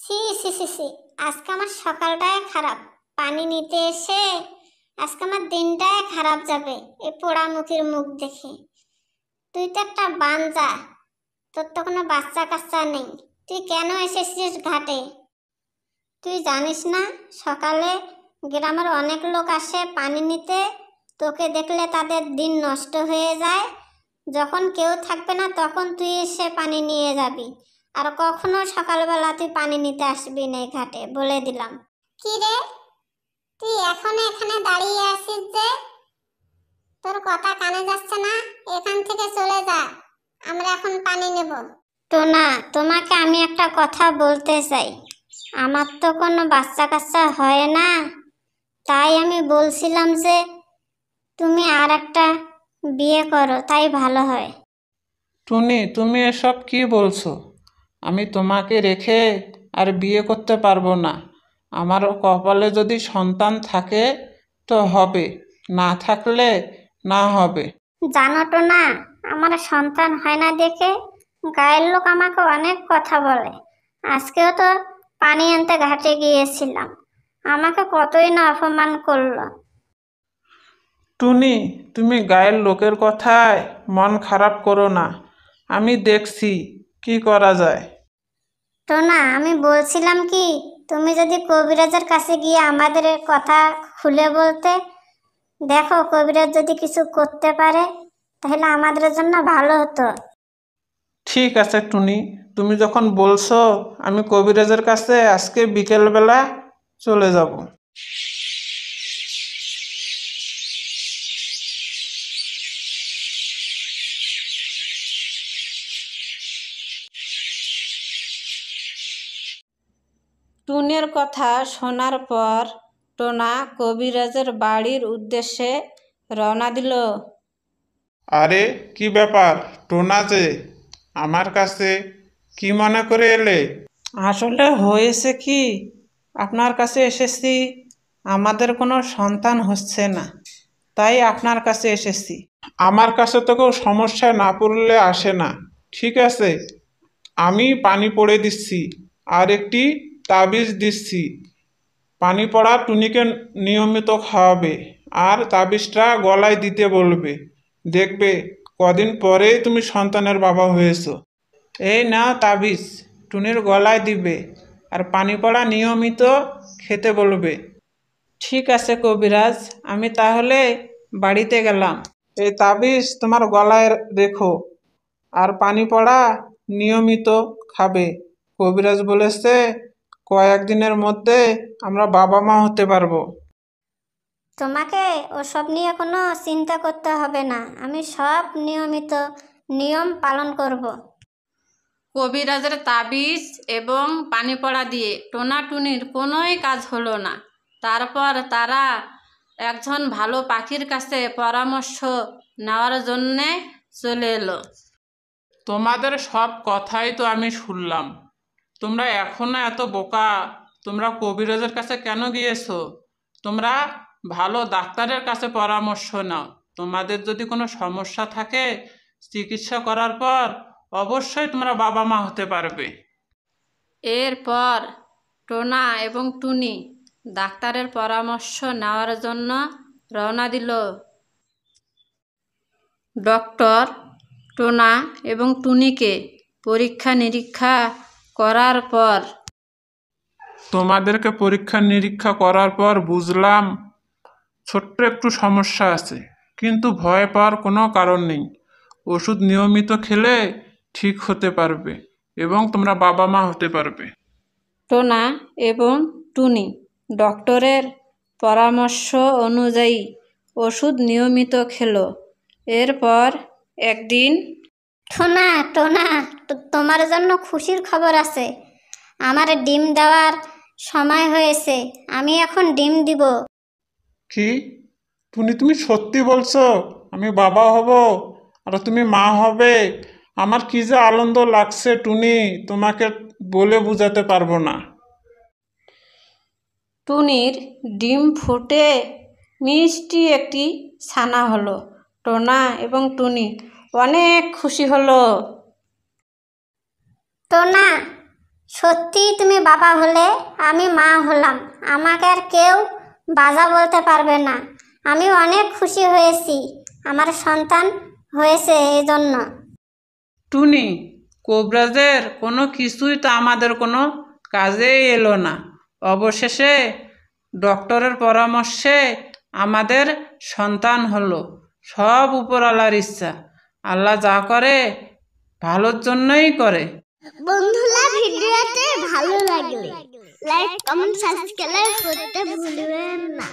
C C C C, আজকে আমার সকালটাই খারাপ। পানি নিতে এসে আজকে আমার দিনটাই খারাপ যাবে এই পোড়ামুখীর মুখ দেখে। তুই তো একটা বাঞ্জা, তোর তো কোনো বাচ্চা কাচ্চা নেই, তুই কেন এসেছিস ঘাটে? তুই জানিস না সকালে গ্রামের অনেক লোক আসে পানি নিতে, তোকে দেখলে তাদের দিন নষ্ট হয়ে যায়। যখন কেউ থাকবে না তখন তুই এসে পানি নিয়ে যাবি, আর কখনো সকালবেলা তুই পানি নিতে আসবি না এই ঘাটে, বলে দিলাম। কি রে, তুই এখনো এখানে দাঁড়িয়ে আছিস যে? তোর কথা কানে যাচ্ছে না? এখান থেকে চলে যা, আমরা এখন পানি নেব। টোনা, তোমাকে আমি একটা কথা বলতে চাই। আমার তো কোনো বাচ্চা কাচ্চা হয় না, তাই আমি বলছিলাম যে তুমি আর একটা বিয়ে করো, তাই ভালো হয়। টুনি, তুমি এসব কি বলছো? আমি তোমাকে রেখে আর বিয়ে করতে পারবো না। আমার কপালে যদি সন্তান থাকে তো হবে, না থাকলে না হবে। জানো তো না, আমার সন্তান হয় না দেখে গায়ের লোক আমাকে অনেক কথা বলে। আজকেও তো পানি আনতে ঘাটে গিয়েছিলাম, আমাকে কতই না অপমান করলো। টুনি, তুমি গায়ের লোকের কথায় মন খারাপ করো না, আমি দেখছি কি করা যায়। তো না, আমি বলছিলাম কি, তুমি যদি কবিরাজের কাছে গিয়ে আমাদের কথা খুলে বলতে, দেখো কবিরাজ যদি কিছু করতে পারে তাহলে আমাদের জন্য ভালো হতো। ঠিক আছে টুনি, তুমি যখন বলছো আমি কবিরাজের কাছে আজকে বিকেলবেলা চলে যাব। টুনের কথা শোনার পর টোনা কবিরাজের বাড়ির উদ্দেশ্যে রওনা দিল। আরে কি ব্যাপার টোনা যে আমার কাছে, কি মনে করে এলে? আসলে হয়েছে কি, আপনার কাছে এসেছি, আমাদের কোনো সন্তান হচ্ছে না, তাই আপনার কাছে এসেছি। আমার কাছে তো কেউ সমস্যায় না পড়লে আসে না। ঠিক আছে, আমি পানি পড়ে দিচ্ছি আর একটি তাবিজ দিচ্ছি। পানি পড়া টুনিকে নিয়মিত খাওয়াবে আর তাবিজটা গলায় দিতে বলবে। দেখবে কদিন পরেই তুমি সন্তানের বাবা হয়েছো। এই নাও তাবিজ, টুনির গলায় দিবে আর পানি পড়া নিয়মিত খেতে বলবে। ঠিক আছে কবিরাজ, আমি তাহলে বাড়িতে গেলাম। এই তাবিজ তোমার গলায় রেখো আর পানি পড়া নিয়মিত খাবে। কবিরাজ বলেছে কয়েকদিনের মধ্যে আমরা বাবা মা হতে পারবো। তোমাকে ওসব নিয়ে কোনো চিন্তা করতে হবে না, আমি সব নিয়মিত নিয়ম পালন করব। কবিরাজের তাবিজ এবং পানি পড়া দিয়ে টোনা টুনির কোনোই কাজ হলো না। তারপর তারা একজন ভালো পাখির কাছে পরামর্শ নেওয়ার জন্যে চলে এলো। তোমাদের সব কথাই তো আমি শুনলাম, তোমরা এখনো এত বোকা। তোমরা কবিরাজের কাছে কেন গিয়েছো? তোমরা ভালো ডাক্তারের কাছে পরামর্শ নাও। তোমাদের যদি কোনো সমস্যা থাকে, চিকিৎসা করার পর অবশ্যই তোমরা বাবা মা হতে পারবে। এরপর টোনা এবং টুনি ডাক্তারের পরামর্শ নেওয়ার জন্য রওনা দিল। ডক্টর টোনা এবং টুনিকে পরীক্ষা নিরীক্ষা করার পর তোমাদেরকে পরীক্ষা নিরীক্ষা করার পর বুঝলাম ছোট্ট একটু সমস্যা আছে, কিন্তু ভয় পাওয়ার কোনো কারণ নেই। ওষুধ নিয়মিত খেলে ঠিক হতে পারবে এবং তোমরা বাবা মা হতে পারবে। টোনা এবং টুনি ডক্টরের পরামর্শ অনুযায়ী ওষুধ নিয়মিত খেলো। এরপর একদিন টোনা টোনা, তোমার জন্য খুশির খবর আছে। আমার ডিম দেওয়ার সময় হয়েছে, আমি এখন ডিম দিব। কি তুমি সত্যি বলছো? আমি বাবা হব আর তুমি মা হবে? আমার কি যে আনন্দ লাগছে টুনি, তোমাকে বলে বোঝাতে পারবো না। টুনির ডিম ফুটে মিষ্টি একটি ছানা হলো। টোনা এবং টুনি অনেক খুশি হলো। টোনা, সত্যি তুমি বাবা হলে আমি মা হলাম, আমাকে আর কেউ বাজা বলতে পারবে না। আমি অনেক খুশি হয়েছি আমার সন্তান হয়েছে এই জন্য। টুনি, কোবরাজের কোনো কিছুই তো আমাদের কোনো কাজেই এলো না। অবশেষে ডক্টরের পরামর্শে আমাদের সন্তান হলো। সব উপরওয়ালার ইচ্ছা, আল্লাহ যা করে ভালোর জন্যই করে। বন্ধুরা, ভিডিওতে ভালো লাগলে লাইক কমেন্ট সাবস্ক্রাইব করতে ভুলবেন না।